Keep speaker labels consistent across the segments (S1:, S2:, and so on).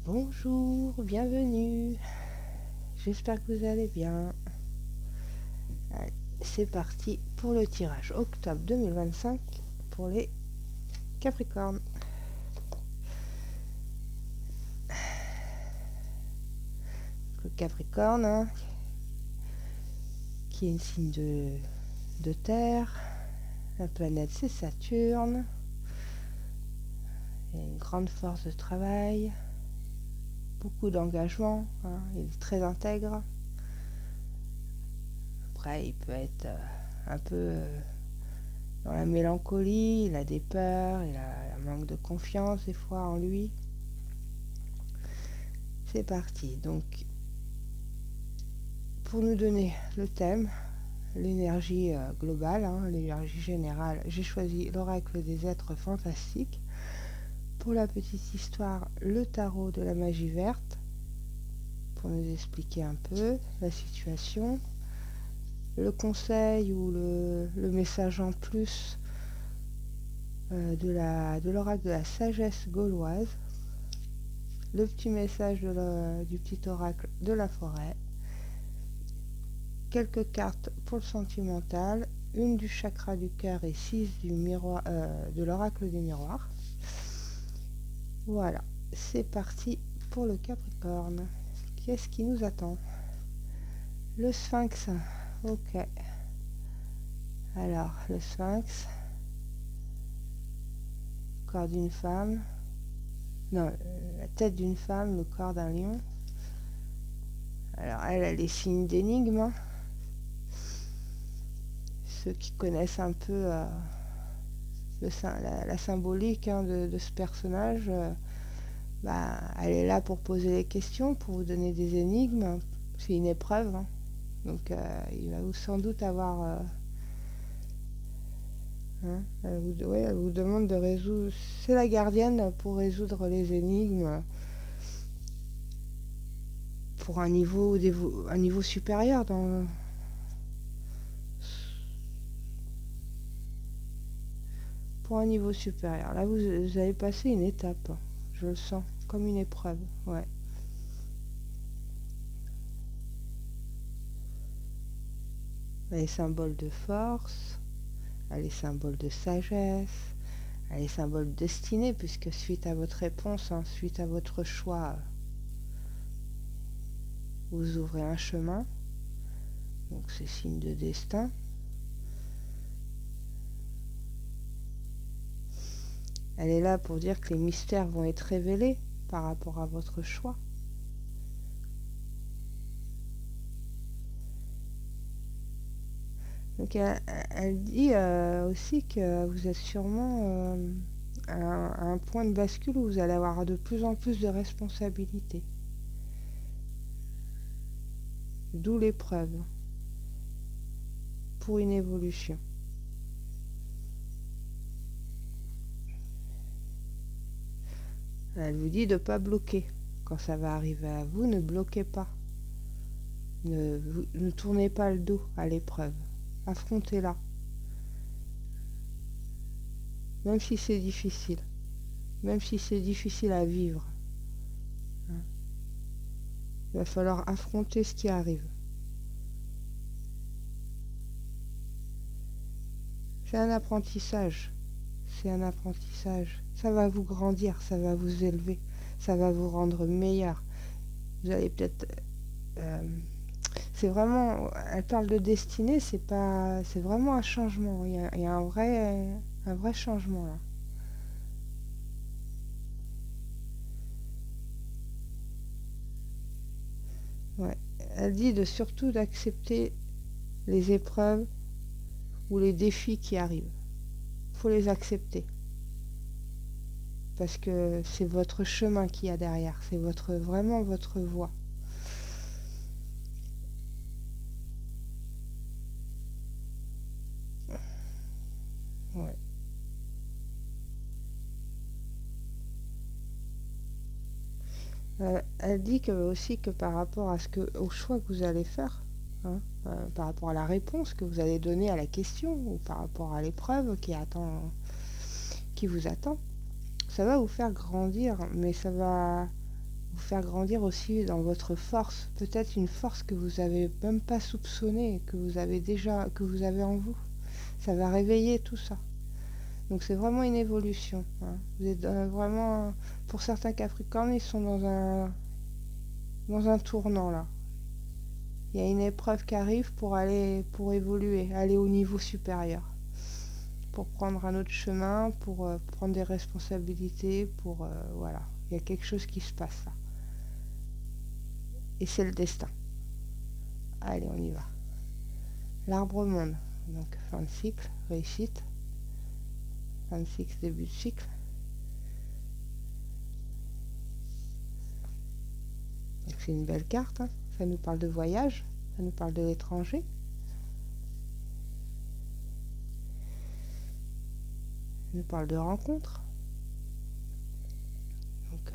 S1: Bonjour, bienvenue. J'espère que vous allez bien. Allez, c'est parti pour le tirage octobre 2025 pour les Capricornes. Le Capricorne, hein, qui est une signe de terre. La planète, c'est Saturne. Il a une grande force de travail. Beaucoup d'engagement. Hein, il est très intègre. Après, il peut être un peu dans la mélancolie. Il a des peurs. Il a un manque de confiance des fois en lui. C'est parti. Donc, pour nous donner le thème, l'énergie globale, hein, l'énergie générale, j'ai choisi l'oracle des êtres fantastiques. Pour la petite histoire, le tarot de la magie verte, pour nous expliquer un peu la situation. Le conseil ou le message en plus de l'oracle de la sagesse gauloise. Le petit message du petit oracle de la forêt. Quelques cartes pour le sentimental, une du chakra du cœur et 6 du miroir, de l'oracle du miroir. Voilà, c'est parti pour le Capricorne. Qu'est-ce qui nous attend? Le Sphinx, ok. Alors, le Sphinx, corps d'une femme, non, la tête d'une femme, le corps d'un lion. Alors, elle a les signes d'énigme. Hein. Ceux qui connaissent un peu la symbolique hein, de ce personnage, elle est là pour poser les questions, pour vous donner des énigmes. C'est une épreuve. Hein. Donc, il va sans doute avoir... elle vous demande de résoudre... C'est la gardienne pour résoudre les énigmes pour un niveau supérieur pour un niveau supérieur. Là, vous avez passé une étape. Je le sens comme une épreuve. Ouais. Elle est symbole de force. Elle est symbole de sagesse. Elle est symbole de destinée, puisque suite à votre réponse, hein, suite à votre choix, vous ouvrez un chemin. Donc c'est signe de destin. Elle est là pour dire que les mystères vont être révélés par rapport à votre choix. Donc elle dit aussi que vous êtes sûrement à un point de bascule où vous allez avoir de plus en plus de responsabilités. D'où l'épreuve pour une évolution. Elle vous dit de ne pas bloquer. Quand ça va arriver à vous, ne bloquez pas. Ne tournez pas le dos à l'épreuve. Affrontez-la. Même si c'est difficile. Même si c'est difficile à vivre. Il va falloir affronter ce qui arrive. C'est un apprentissage. C'est un apprentissage. Ça va vous grandir, ça va vous élever, ça va vous rendre meilleur. Vous allez peut-être... c'est vraiment... Elle parle de destinée, c'est vraiment un changement. Il y a un vrai changement là. Ouais. Elle dit surtout d'accepter les épreuves ou les défis qui arrivent. Il faut les accepter. Parce que c'est votre chemin qu'il y a derrière. C'est vraiment votre voie. Ouais. Elle dit aussi que par rapport au choix que vous allez faire, hein, par rapport à la réponse que vous allez donner à la question ou par rapport à l'épreuve qui vous attend, ça va vous faire grandir, mais ça va vous faire grandir aussi dans votre force, peut-être une force que vous avez même pas soupçonnée, que vous avez déjà, que vous avez en vous. Ça va réveiller tout ça. Donc c'est vraiment une évolution, hein. Vous êtes vraiment, pour certains Capricornes, ils sont dans un tournant là. Il y a une épreuve qui arrive pour évoluer, aller au niveau supérieur, pour prendre un autre chemin, pour prendre des responsabilités, voilà. Il y a quelque chose qui se passe là. Et c'est le destin. Allez, on y va. L'arbre monde, donc fin de cycle, réussite. Fin de cycle, début de cycle. Donc c'est une belle carte, hein. Ça nous parle de voyage, ça nous parle de l'étranger. Ça nous parle de rencontre. Donc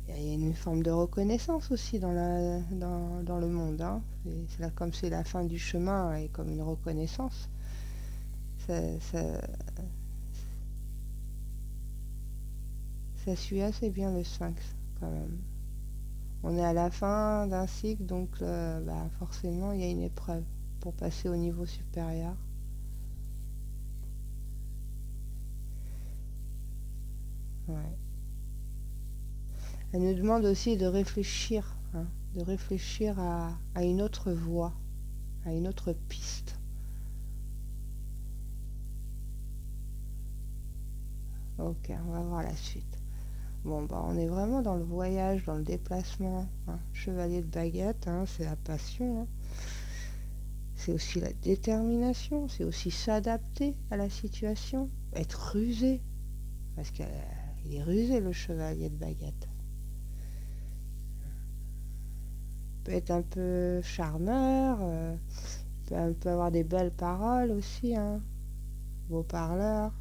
S1: il y a une forme de reconnaissance aussi dans le monde, hein. C'est là, comme c'est la fin du chemin et comme une reconnaissance. Ça suit assez bien le sphinx quand même. On est à la fin d'un cycle, donc forcément il y a une épreuve pour passer au niveau supérieur. Ouais. Elle nous demande aussi de réfléchir, hein, de réfléchir à une autre voie, à une autre piste. Ok, on va voir la suite. Bon, on est vraiment dans le voyage, dans le déplacement, hein. Chevalier de baguette, hein, c'est la passion, hein. C'est aussi la détermination, c'est aussi s'adapter à la situation, être rusé, parce qu'il est rusé le chevalier de baguette. Il peut être un peu charmeur, il peut avoir des belles paroles aussi, hein. Beau parleur,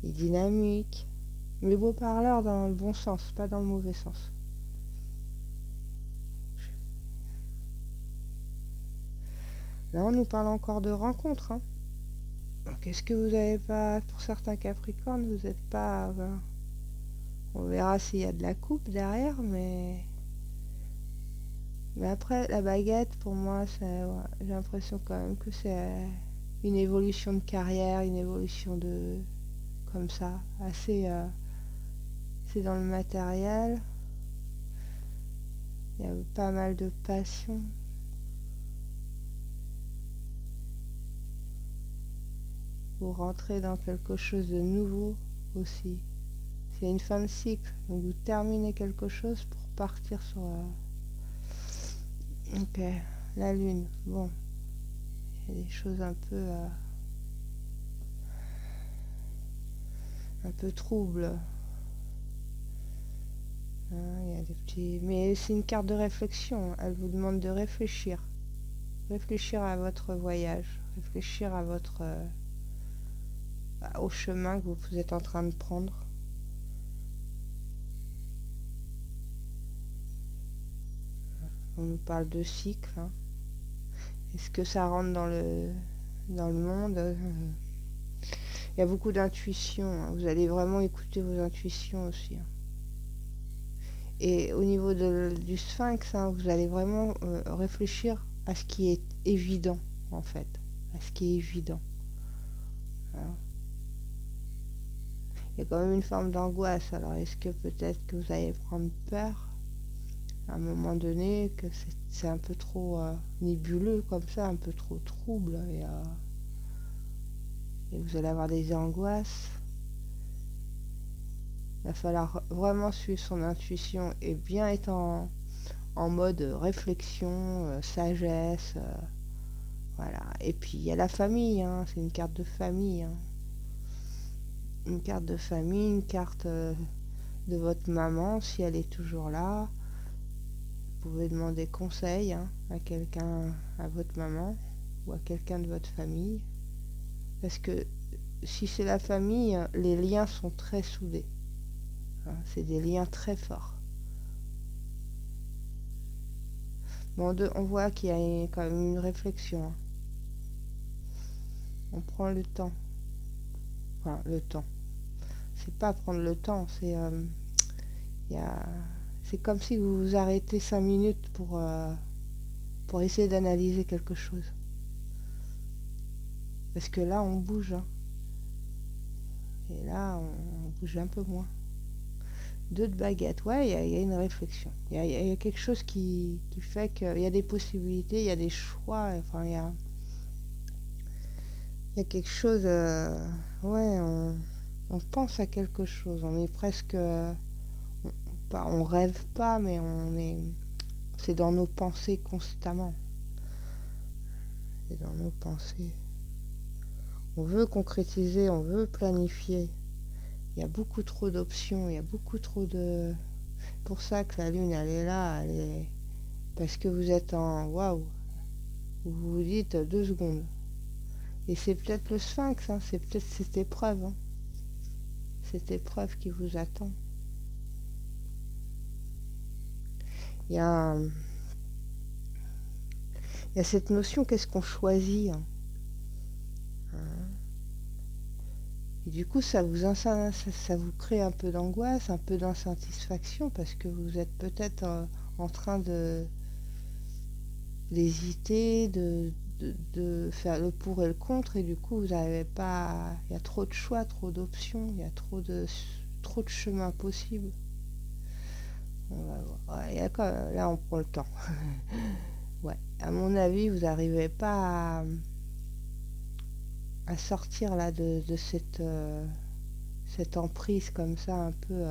S1: il est dynamique. Mais beau parleur dans le bon sens, pas dans le mauvais sens. Là, on nous parle encore de rencontres, hein. Qu'est-ce que vous n'avez pas, pour certains Capricornes, vous n'êtes pas... on verra s'il y a de la coupe derrière, mais après, la baguette, pour moi, ouais, j'ai l'impression quand même que c'est une évolution de carrière, une évolution de... comme ça, assez... c'est dans le matériel. Il y a pas mal de passion. Vous rentrez dans quelque chose de nouveau aussi. C'est une fin de cycle, donc vous terminez quelque chose pour partir sur... Ok, la lune, bon, il y a des choses un peu troubles. Hein, il y a des petits... Mais c'est une carte de réflexion, elle vous demande de réfléchir. Réfléchir à votre voyage, réfléchir à votre... au chemin que vous êtes en train de prendre. On nous parle de cycle, hein. Est-ce que ça rentre dans le monde? Il y a beaucoup d'intuition, hein. Vous allez vraiment écouter vos intuitions aussi, hein. Et au niveau du sphinx, hein, vous allez vraiment réfléchir à ce qui est évident, en fait. À ce qui est évident. Hein. Il y a quand même une forme d'angoisse. Alors, est-ce que peut-être que vous allez prendre peur à un moment donné, que c'est un peu trop nébuleux comme ça, un peu trop trouble, et vous allez avoir des angoisses. Il va falloir vraiment suivre son intuition et bien être en mode réflexion, sagesse, voilà. Et puis il y a la famille, hein, c'est une carte de famille, hein. Une carte de famille, une carte de votre maman, si elle est toujours là. Vous pouvez demander conseil, hein, à quelqu'un, à votre maman ou à quelqu'un de votre famille. Parce que si c'est la famille, les liens sont très soudés, hein, c'est des liens très forts. Bon, on voit qu'il y a quand même une réflexion, hein. On prend le temps. Enfin, le temps. C'est pas prendre le temps, c'est... Il y a... C'est comme si vous vous arrêtez 5 minutes pour essayer d'analyser quelque chose. Parce que là, on bouge. Hein. Et là, on bouge un peu moins. 2 de baguette, ouais, il y a une réflexion. Il y a quelque chose qui fait qu'il y a des possibilités, il y a des choix. Enfin, il y a quelque chose... ouais, on pense à quelque chose. On est presque... on rêve pas, mais c'est dans nos pensées constamment. C'est dans nos pensées. On veut concrétiser, on veut planifier. Il y a beaucoup trop d'options, il y a beaucoup trop de... C'est pour ça que la Lune, elle est là, parce que vous êtes en waouh. Vous vous dites 2 secondes. Et c'est peut-être le sphinx, hein, c'est peut-être cette épreuve. Hein. Cette épreuve qui vous attend. Il y a, il y a cette notion, qu'est-ce qu'on choisit hein. Et du coup, ça vous crée un peu d'angoisse, un peu d'insatisfaction, parce que vous êtes peut-être en train d'hésiter, de faire le pour et le contre, et du coup, vous n'avez pas... Il y a trop de choix, trop d'options, il y a trop de chemins possibles. On va voir. Ouais, là, on prend le temps. Ouais, à mon avis, vous n'arrivez pas à sortir là de cette emprise comme ça, un peu...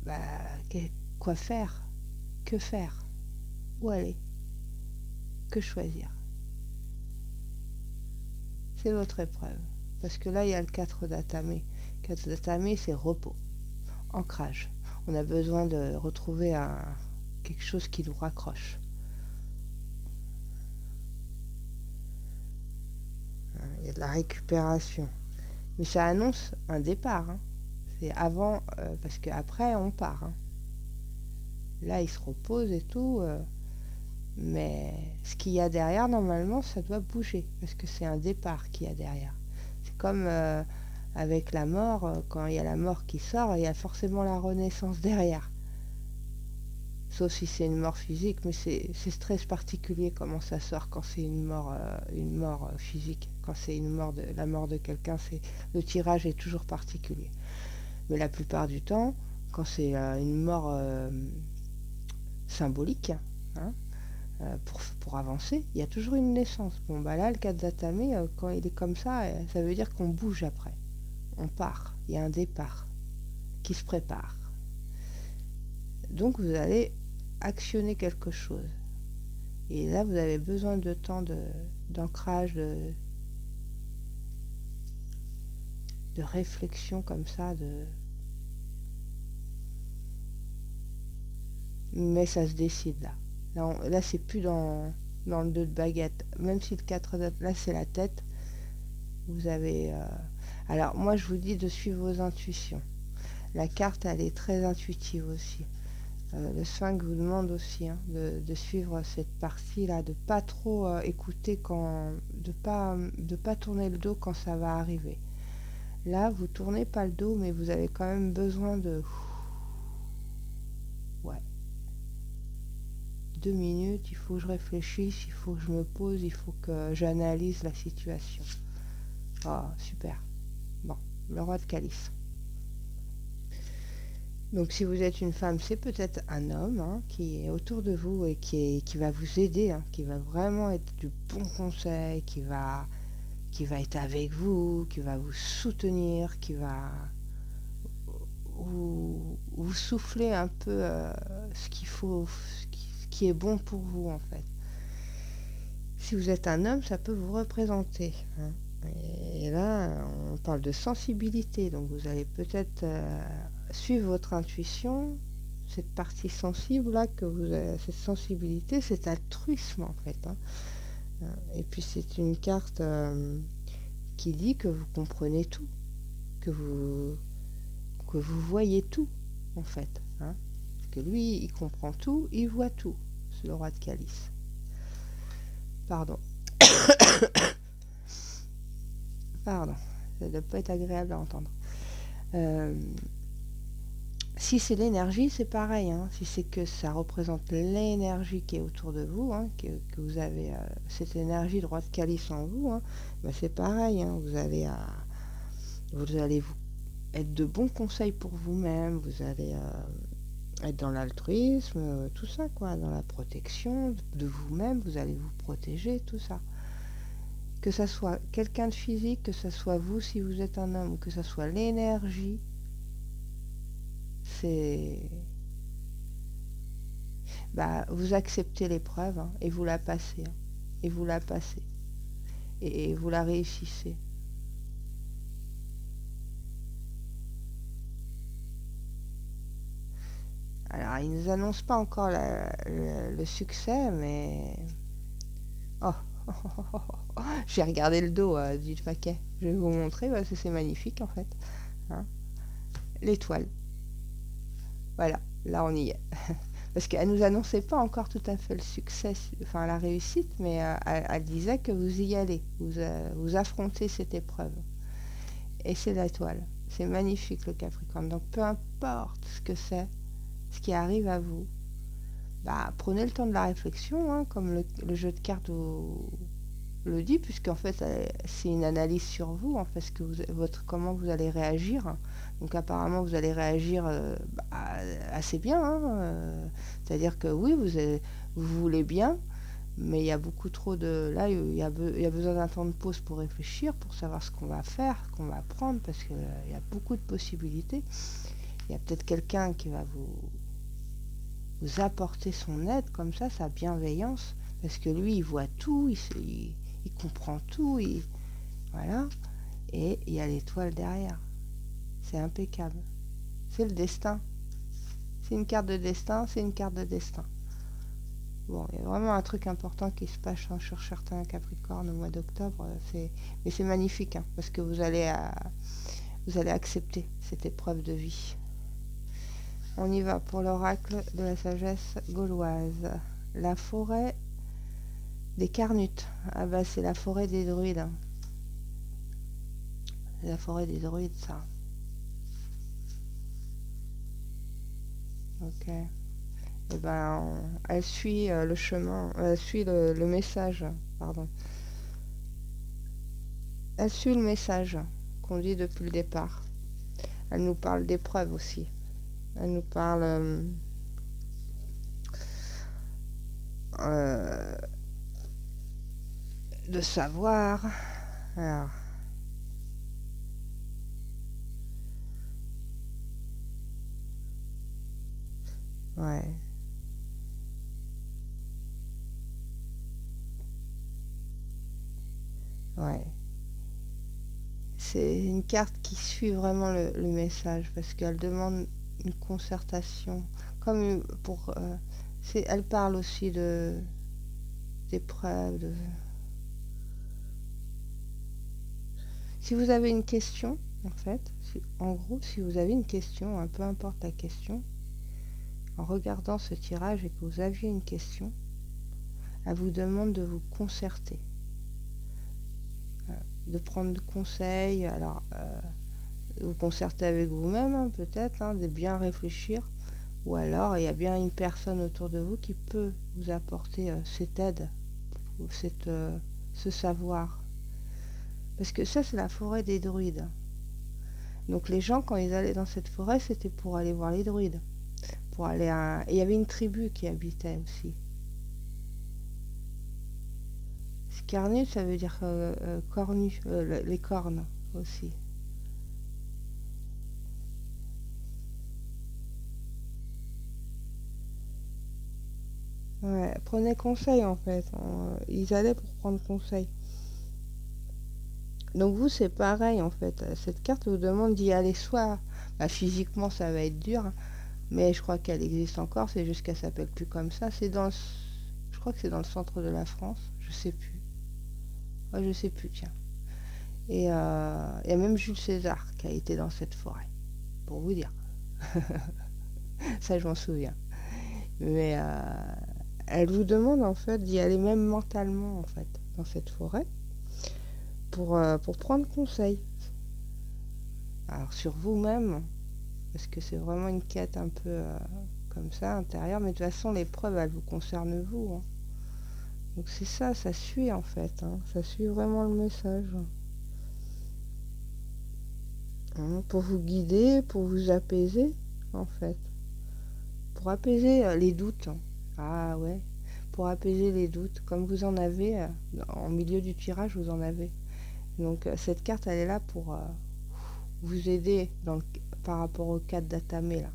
S1: bah, quoi faire? Que faire? Où aller? Que choisir? C'est votre épreuve. Parce que là, il y a le 4 d'Atamé. 4 d'Atamé, c'est repos, ancrage. On a besoin de retrouver quelque chose qui nous raccroche. Il y a de la récupération. Mais ça annonce un départ. Hein. C'est avant, parce qu'après, on part. Hein. Là, il se repose et tout. Mais ce qu'il y a derrière, normalement, ça doit bouger. Parce que c'est un départ qu'il y a derrière. C'est comme avec la mort. Quand il y a la mort qui sort, il y a forcément la renaissance derrière. Sauf si c'est une mort physique, mais c'est très particulier comment ça sort quand c'est une mort physique. Quand c'est la mort de quelqu'un, le tirage est toujours particulier. Mais la plupart du temps, quand c'est une mort symbolique, hein, pour avancer, il y a toujours une naissance. Bon, bah là, le cas d'Atamé, quand il est comme ça, ça veut dire qu'on bouge après. On part. Il y a un départ qui se prépare. Donc, vous allez actionner quelque chose. Et là, vous avez besoin de temps d'ancrage, de réflexion comme ça. Mais ça se décide là. Là c'est plus dans le 2 de baguette. Même si le 4 de... Là, c'est la tête. Vous avez... Alors, moi, je vous dis de suivre vos intuitions. La carte, elle est très intuitive aussi. Le sphinx vous demande aussi hein, de suivre cette partie-là, de pas trop écouter de pas tourner le dos quand ça va arriver. Là, vous tournez pas le dos, mais vous avez quand même besoin de... Ouais. 2 minutes, il faut que je réfléchisse, il faut que je me pose, il faut que j'analyse la situation. Oh, super. Bon, le roi de calice. Donc si vous êtes une femme, c'est peut-être un homme hein, qui est autour de vous et qui va vous aider, hein, qui va vraiment être du bon conseil, qui va être avec vous, qui va vous soutenir, qui va vous souffler un peu ce qu'il faut, ce qui est bon pour vous en fait. Si vous êtes un homme, ça peut vous représenter. Hein. Et là, on parle de sensibilité, donc vous allez peut-être suivre votre intuition, cette partie sensible là que vous avez, cette sensibilité, cet altruisme en fait. Hein. Et puis c'est une carte qui dit que vous comprenez tout, que vous voyez tout en fait. Hein. Parce que lui, il comprend tout, il voit tout. C'est le roi de calice. Pardon. Pardon. Ça doit pas être agréable à entendre. Si c'est l'énergie, c'est pareil, hein. Si c'est que ça représente l'énergie qui est autour de vous, hein, que vous avez cette énergie droite calice en vous, hein, bah c'est pareil, hein. Vous allez vous être de bons conseils pour vous-même, vous allez être dans l'altruisme, tout ça, quoi, dans la protection de vous-même, vous allez vous protéger, tout ça. Que ça soit quelqu'un de physique, que ça soit vous si vous êtes un homme, ou que ça soit l'énergie, c'est... Bah, vous acceptez l'épreuve, hein, et vous la passez, hein, et vous la passez, et vous la réussissez. Alors, ils ne nous annoncent pas encore le succès, mais... Oh, j'ai regardé le dos du paquet. Je vais vous montrer, parce que c'est magnifique, en fait. Hein, l'étoile. Voilà, là, on y est. Parce qu'elle nous annonçait pas encore tout à fait le succès, enfin la réussite, mais elle disait que vous y allez, vous affrontez cette épreuve. Et c'est l'étoile. C'est magnifique le Capricorne. Donc peu importe ce que c'est, ce qui arrive à vous, bah, prenez le temps de la réflexion, hein, comme le jeu de cartes le dit, puisqu'en fait c'est une analyse sur vous, en fait, comment vous allez réagir. Donc apparemment vous allez réagir assez bien, hein, c'est-à-dire que oui, vous voulez bien, mais il y a beaucoup trop de... Là, il y a besoin d'un temps de pause pour réfléchir, pour savoir ce qu'on va faire, ce qu'on va prendre, parce qu'il y a beaucoup de possibilités. Il y a peut-être quelqu'un qui va vous apporter son aide, comme ça, sa bienveillance, parce que lui, il voit tout, il comprend tout, voilà. Et il y a l'étoile derrière. C'est impeccable. C'est le destin. C'est une carte de destin, c'est une carte de destin. Bon, il y a vraiment un truc important qui se passe sur certains Capricornes au mois d'octobre. Mais c'est magnifique, hein, parce que vous allez accepter cette épreuve de vie. On y va pour l'oracle de la sagesse gauloise. La forêt des Carnutes. Ah bah c'est la forêt des druides. Hein. C'est la forêt des druides, ça. Ok. Et ben, elle suit le chemin, elle suit le message, pardon. Elle suit le message qu'on dit depuis le départ. Elle nous parle d'épreuves aussi. Elle nous parle de savoir. Alors, ouais. Ouais. C'est une carte qui suit vraiment le message parce qu'elle demande une concertation. Comme pour. Elle parle aussi d'épreuves. Si vous avez une question, en fait, en gros, si vous avez une question, peu importe la question, en regardant ce tirage et que vous aviez une question, elle vous demande de vous concerter. De prendre conseil, alors vous concerter avec vous-même, hein, peut-être, hein, de bien réfléchir, ou alors il y a bien une personne autour de vous qui peut vous apporter cette aide, ou ce savoir. Parce que ça, c'est la forêt des druides. Donc les gens, quand ils allaient dans cette forêt, c'était pour aller voir les druides. Pour aller Et il y avait une tribu qui habitait aussi. Carnu, ça veut dire cornu, les cornes aussi. Ouais, prenez conseil en fait. Ils allaient pour prendre conseil. Donc vous, c'est pareil en fait. Cette carte vous demande d'y aller soit... Bah, physiquement, ça va être dur, hein, mais je crois qu'elle existe encore. C'est juste qu'elle s'appelle plus comme ça. Je crois que c'est dans le centre de la France. Je sais plus. Ouais, je sais plus, tiens. Et il y a même Jules César qui a été dans cette forêt. Pour vous dire. Ça, je m'en souviens. Mais elle vous demande en fait d'y aller même mentalement en fait dans cette forêt pour prendre conseil. Alors sur vous-même, parce que c'est vraiment une quête un peu comme ça, intérieure, mais de toute façon, l'épreuve, elle vous concerne vous, hein. Donc c'est ça, ça suit en fait, hein. Ça suit vraiment le message. Hein, pour vous guider, pour vous apaiser, en fait. Pour apaiser les doutes. Ah ouais, pour apaiser les doutes. Comme vous en avez, en milieu du tirage, vous en avez. Donc cette carte, elle est là pour vous aider par rapport au cadre d'Atame, là.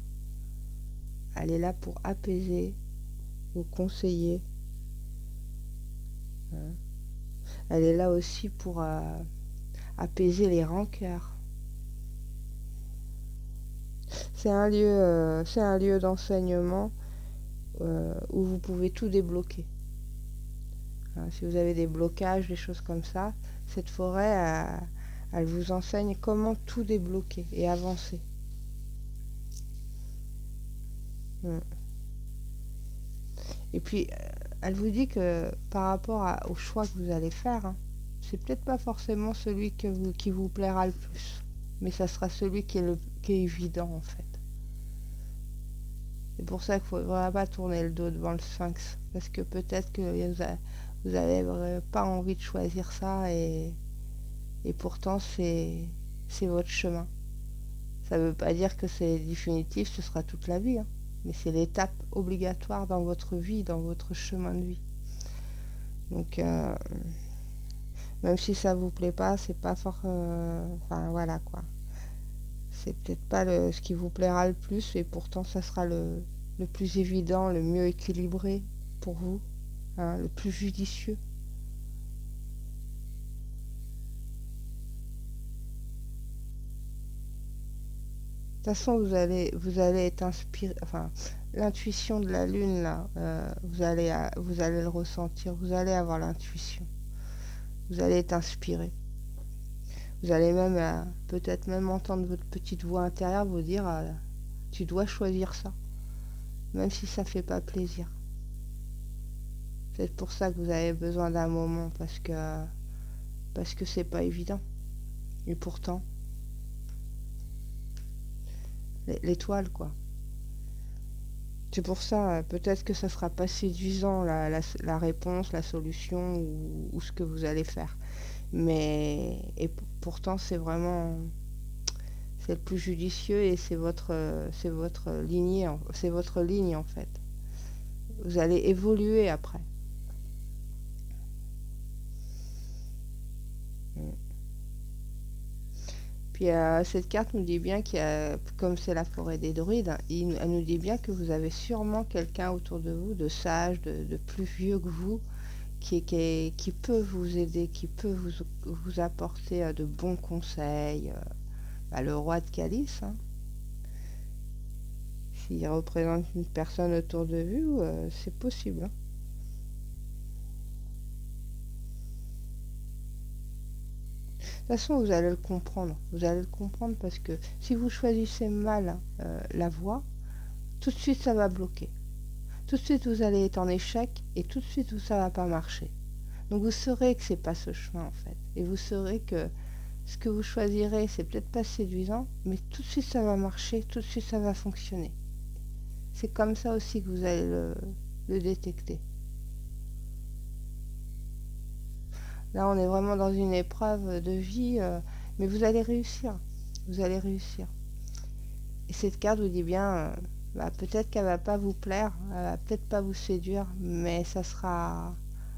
S1: Elle est là pour apaiser, vous conseiller. Hein. Elle est là aussi pour apaiser les rancœurs. C'est un lieu d'enseignement où vous pouvez tout débloquer. Hein, si vous avez des blocages, des choses comme ça, cette forêt, elle vous enseigne comment tout débloquer et avancer. Et puis, elle vous dit que par rapport au choix que vous allez faire, hein, c'est peut-être pas forcément celui qui vous plaira le plus, mais ça sera celui qui est évident en fait. C'est pour ça qu'il ne faudra pas tourner le dos devant le sphinx, parce que peut-être que vous n'avez pas envie de choisir ça et pourtant c'est votre chemin. Ça ne veut pas dire que c'est définitif, ce sera toute la vie, hein, mais c'est l'étape obligatoire dans votre vie, dans votre chemin de vie. Donc même si ça vous plaît pas, c'est pas fort. Enfin voilà quoi. C'est peut-être pas ce qui vous plaira le plus, et pourtant ça sera le plus évident, le mieux équilibré pour vous, hein, le plus judicieux. De toute façon, vous allez être inspiré. Enfin, l'intuition de la lune là, vous allez le ressentir. Vous allez avoir l'intuition. Vous allez être inspiré. Vous allez même peut-être même entendre votre petite voix intérieure vous dire tu dois choisir ça, même si ça fait pas plaisir. C'est pour ça que vous avez besoin d'un moment, parce que c'est pas évident. Et pourtant, l'étoile quoi. C'est pour ça, peut-être que ça sera pas séduisant la réponse, la solution ou ce que vous allez faire. Et pourtant c'est vraiment c'est le plus judicieux et c'est votre lignée, c'est votre ligne en fait. Vous allez évoluer après. Puis cette carte nous dit bien comme c'est la forêt des druides, elle nous dit bien que vous avez sûrement quelqu'un autour de vous, de sage, de plus vieux que vous, qui peut vous aider, qui peut vous apporter de bons conseils. Le roi de calice, hein. S'il représente une personne autour de vous, c'est possible, hein. De toute façon, vous allez le comprendre. Vous allez le comprendre parce que si vous choisissez mal la voie, tout de suite ça va bloquer. Tout de suite vous allez être en échec et tout de suite ça va pas marcher. Donc vous saurez que c'est pas ce chemin en fait. Et vous saurez que ce que vous choisirez, c'est peut-être pas séduisant, mais tout de suite ça va marcher, tout de suite ça va fonctionner. C'est comme ça aussi que vous allez le détecter. Là, on est vraiment dans une épreuve de vie, mais vous allez réussir. Vous allez réussir. Et cette carte vous dit bien, peut-être qu'elle va pas vous plaire, elle va peut-être pas vous séduire, mais ça sera.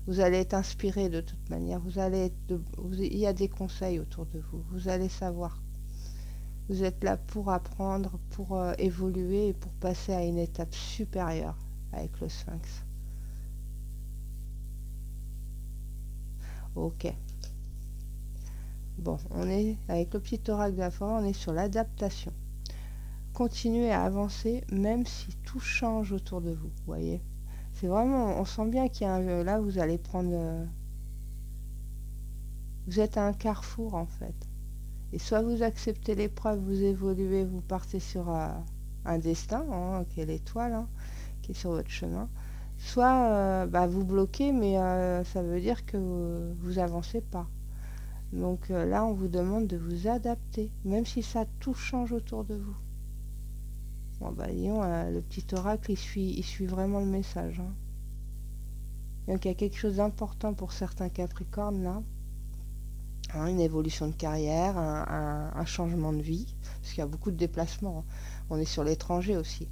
S1: Vous allez être inspiré de toute manière. Il y a des conseils autour de vous. Vous allez savoir. Vous êtes là pour apprendre, pour évoluer et pour passer à une étape supérieure avec le Sphinx. Ok. Bon, on est avec le petit oracle de la forêt, on est sur l'adaptation. Continuez à avancer même si tout change autour de vous, voyez. C'est vraiment, on sent bien qu'il y a là vous allez prendre, vous êtes à un carrefour en fait. Et soit vous acceptez l'épreuve, vous évoluez, vous partez sur un destin, hein, qui est l'étoile, hein, qui est sur votre chemin. Soit vous bloquez, mais ça veut dire que vous avancez pas. Donc là, on vous demande de vous adapter, même si ça tout change autour de vous. Bon, bah, disons, le petit oracle, il suit vraiment le message, hein. Donc, il y a quelque chose d'important pour certains Capricornes, là. Hein, une évolution de carrière, un changement de vie, parce qu'il y a beaucoup de déplacements, hein. On est sur l'étranger aussi.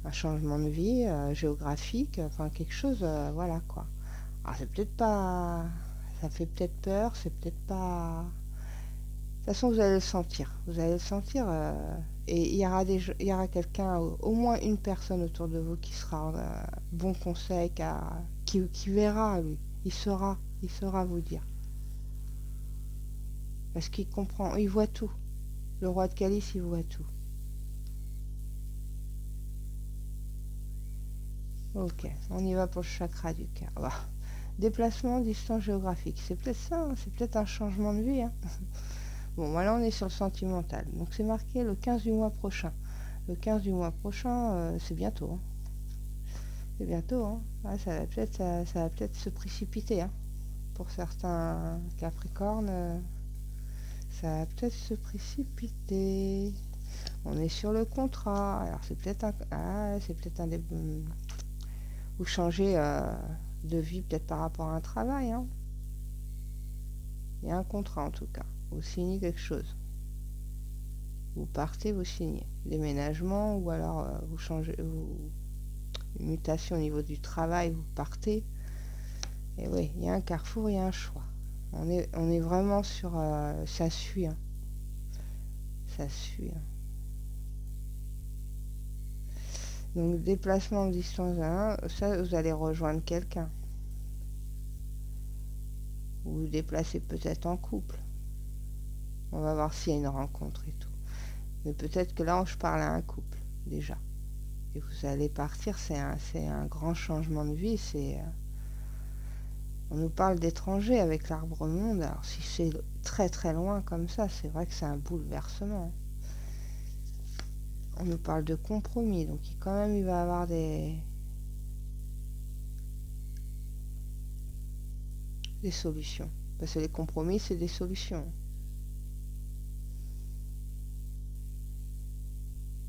S1: Un changement de vie géographique, enfin, quelque chose, voilà, quoi. Alors, c'est peut-être pas... Ça fait peut-être peur, c'est peut-être pas... De toute façon, vous allez le sentir. Vous allez le sentir. Et il y aura quelqu'un, au moins une personne autour de vous qui sera bon conseil, qui verra, lui. Il saura vous dire. Parce qu'il comprend, il voit tout. Le roi de calice, il voit tout. Ok, on y va pour le chakra du cœur. Voilà. Déplacement, distance géographique. C'est peut-être ça, hein, c'est peut-être un changement de vie, hein. Bon, là, on est sur le sentimental. Donc, c'est marqué le 15 du mois prochain. Le 15 du mois prochain, c'est bientôt, hein. C'est bientôt, hein. Ouais, ça va peut-être se précipiter, hein. Pour certains Capricornes, ça va peut-être se précipiter. On est sur le contrat. Alors, c'est peut-être un des... Vous changez de vie peut-être par rapport à un travail, hein. Il y a un contrat, en tout cas. Vous signez quelque chose. Vous partez, vous signez. Déménagement, ou alors vous changez... une mutation au niveau du travail, vous partez. Et oui, il y a un carrefour, il y a un choix. On est vraiment sur... ça suit, hein. Ça suit, hein. Donc, déplacement en distance 1, ça, vous allez rejoindre quelqu'un. Vous vous déplacez peut-être en couple. On va voir s'il y a une rencontre et tout. Mais peut-être que là, je parle à un couple, déjà. Et vous allez partir, c'est un grand changement de vie. On nous parle d'étrangers avec l'arbre monde. Alors, si c'est très très loin comme ça, c'est vrai que c'est un bouleversement. On nous parle de compromis, donc quand même il va y avoir des solutions. Parce que les compromis, c'est des solutions.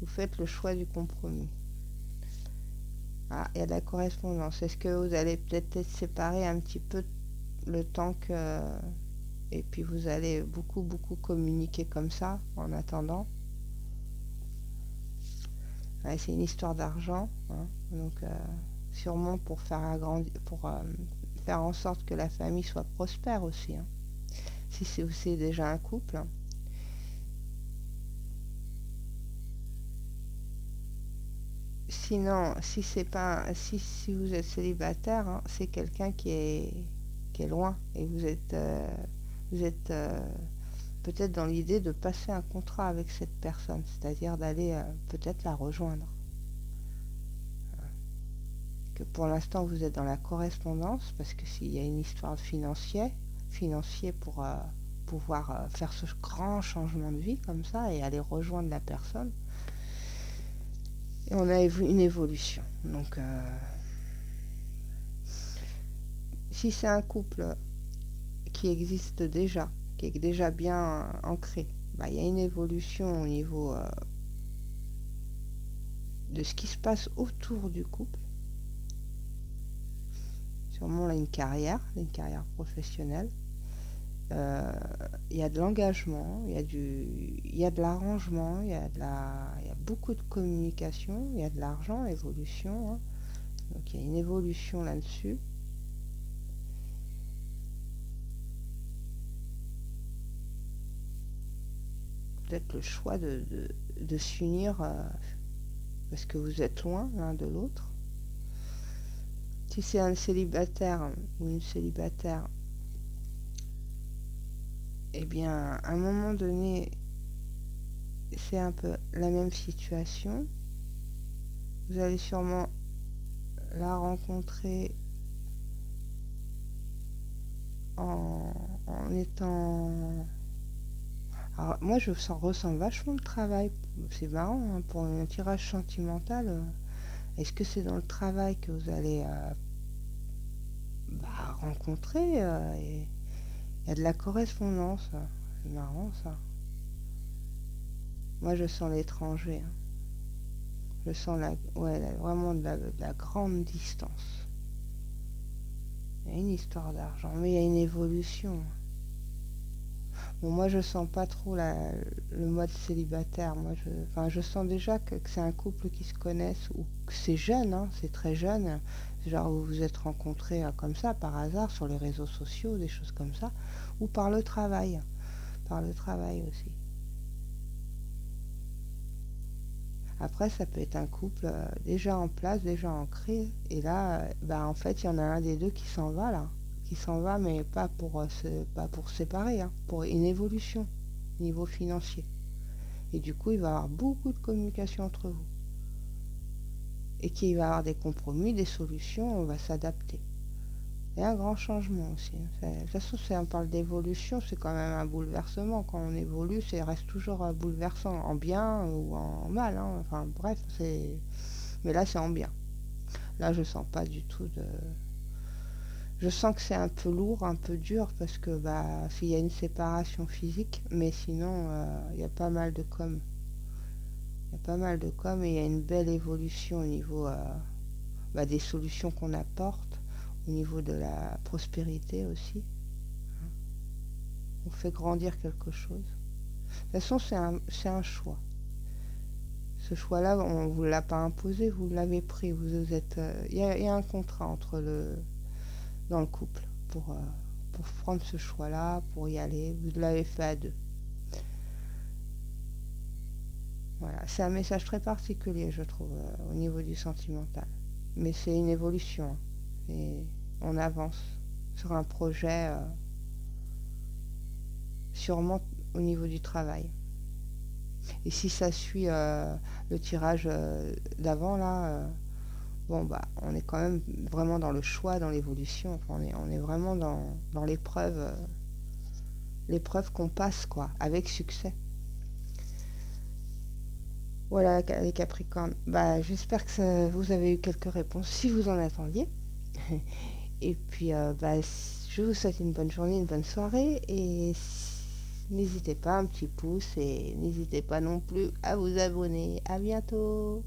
S1: Vous faites le choix du compromis. Ah, il y a de la correspondance. Est-ce que vous allez peut-être être séparés un petit peu le temps que... Et puis vous allez beaucoup communiquer comme ça, en attendant. Ouais, c'est une histoire d'argent, hein. Donc, sûrement pour faire agrandir... faire en sorte que la famille soit prospère aussi, hein. Si c'est déjà un couple, hein. Sinon, si c'est pas si vous êtes célibataire, hein, c'est quelqu'un qui est loin et vous êtes peut-être dans l'idée de passer un contrat avec cette personne, c'est-à-dire d'aller peut-être la rejoindre. Que pour l'instant vous êtes dans la correspondance parce que s'il y a une histoire financier pour pouvoir faire ce grand changement de vie comme ça et aller rejoindre la personne. Et on a une évolution. Donc, si c'est un couple qui existe déjà, qui est déjà bien ancré, bah, y a une évolution au niveau de ce qui se passe autour du couple. Sûrement là, une carrière professionnelle. Il y a de l'engagement, il y a de l'arrangement, il y a beaucoup de communication, il y a de l'argent, évolution, hein. Donc il y a une évolution là-dessus. Peut-être le choix de s'unir parce que vous êtes loin l'un de l'autre. Si c'est un célibataire ou une célibataire, eh bien, à un moment donné, c'est un peu la même situation. Vous allez sûrement la rencontrer en étant... Alors, moi, ressens vachement le travail. C'est marrant, hein, pour un tirage sentimental. Est-ce que c'est dans le travail que vous allez rencontrer Il y a de la correspondance, c'est marrant ça. Moi je sens l'étranger, hein. Je sens vraiment de la grande distance. Il y a une histoire d'argent, mais il y a une évolution. Bon, moi je sens pas trop le mode célibataire. Je sens déjà que c'est un couple qui se connaissent ou que c'est jeune, hein, c'est très jeune. Genre vous vous êtes rencontrés comme ça par hasard sur les réseaux sociaux, des choses comme ça, ou par le travail aussi. Après, ça peut être un couple déjà en place, déjà ancré, et là, en fait, il y en a un des deux qui s'en va là, qui s'en va, mais pas pour se séparer, hein, pour une évolution au niveau financier. Et du coup, il va y avoir beaucoup de communication entre vous. Et qu'il va y avoir des compromis, des solutions, on va s'adapter. Et un grand changement aussi, hein. De toute façon, si on parle d'évolution, c'est quand même un bouleversement. Quand on évolue, ça reste toujours bouleversant, en bien ou en mal, hein. Enfin bref, mais là, c'est en bien. Là, je sens pas du tout de... Je sens que c'est un peu lourd, un peu dur, parce que s'il y a une séparation physique, mais sinon, il y a pas mal de com. Il y a pas mal de com et il y a une belle évolution au niveau des solutions qu'on apporte, au niveau de la prospérité aussi. On fait grandir quelque chose. De toute façon, c'est un choix. Ce choix-là, on ne vous l'a pas imposé, vous l'avez pris. Vous êtes, y a un contrat dans le couple pour prendre ce choix-là, pour y aller. Vous l'avez fait à deux. Voilà, c'est un message très particulier, je trouve, au niveau du sentimental. Mais c'est une évolution, hein. Et on avance sur un projet, sûrement au niveau du travail. Et si ça suit le tirage d'avant, là, on est quand même vraiment dans le choix, dans l'évolution. Enfin, on est vraiment dans l'épreuve qu'on passe, quoi, avec succès. Voilà les Capricornes. J'espère que vous avez eu quelques réponses si vous en attendiez. Et puis, je vous souhaite une bonne journée, une bonne soirée. Et n'hésitez pas, un petit pouce. Et n'hésitez pas non plus à vous abonner. À bientôt.